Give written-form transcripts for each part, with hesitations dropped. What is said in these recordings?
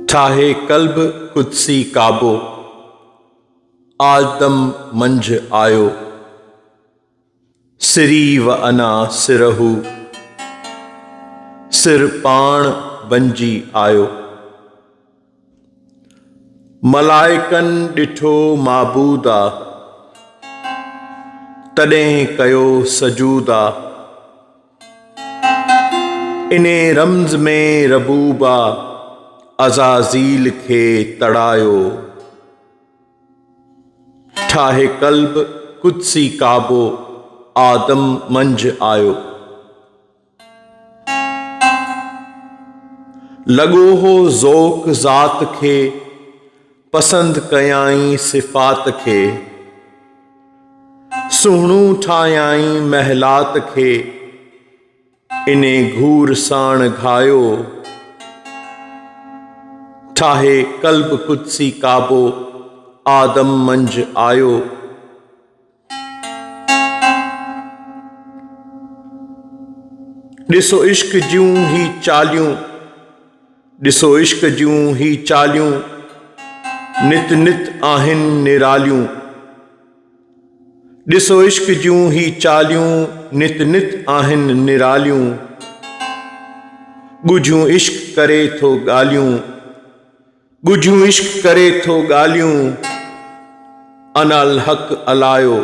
ठाहे कल्ब कुदसी काबो आदम मंझ आयो। सिरी व अना सिरहू सिर पाण बंजी आयो। मलाइकन ॾिठो माबूदा तॾहिं कयो सजूदा। इने रम्ज़ में रबूबा अज़ाज़ील खे तड़ायो। ठाहे कल्ब कुदसी काबो आदम मंझ आयो। लॻो हो ज़ौक़ ज़ात खे पसंदि कयाई सिफ़ात खे। सुहिणू ठाहियाई महलात खे इने घूर साण घायो। ठाहे कल्ब कुदसी काबो आदम मंझ आयो। ॾिसो इश्क जूं ही चालियूं, ॾिसो इश्क जूं ही चालियूं नित नित आहिनि निरालियूं। ॾिसो इश्क जूं ही चालियूं नित नित आहिनि निरालियूं। ॻुझूं इश्क करे थो ॻाल्हियूं, ॻुझूं इश्क करे थो ॻाल्हियूं अनल हक़ अलायो।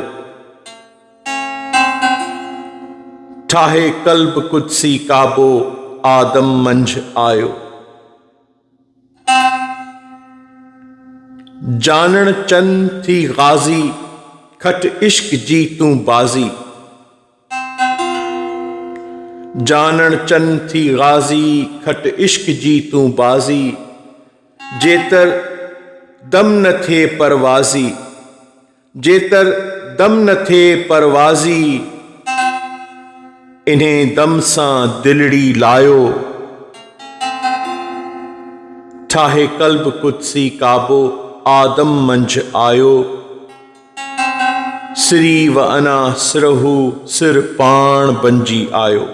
ठाहे कल्ब कुदसी काबो आदम मंझ आयो। जानण चंद थी गाज़ी खट इश्क जी तूं बाज़ी। जानण चंद थी गाज़ी खट इश्क जी तूं बाज़ी। जेतर दम न थे परवाज़ी, जेतर दम न थे परवाज़ी इन्हें दम सां दिलड़ी लायो। ठाहे कल्ब कुदसी काबो आदम मंझ आयो। सिरी व अना सिरहू सिर पाण बंजी आयो।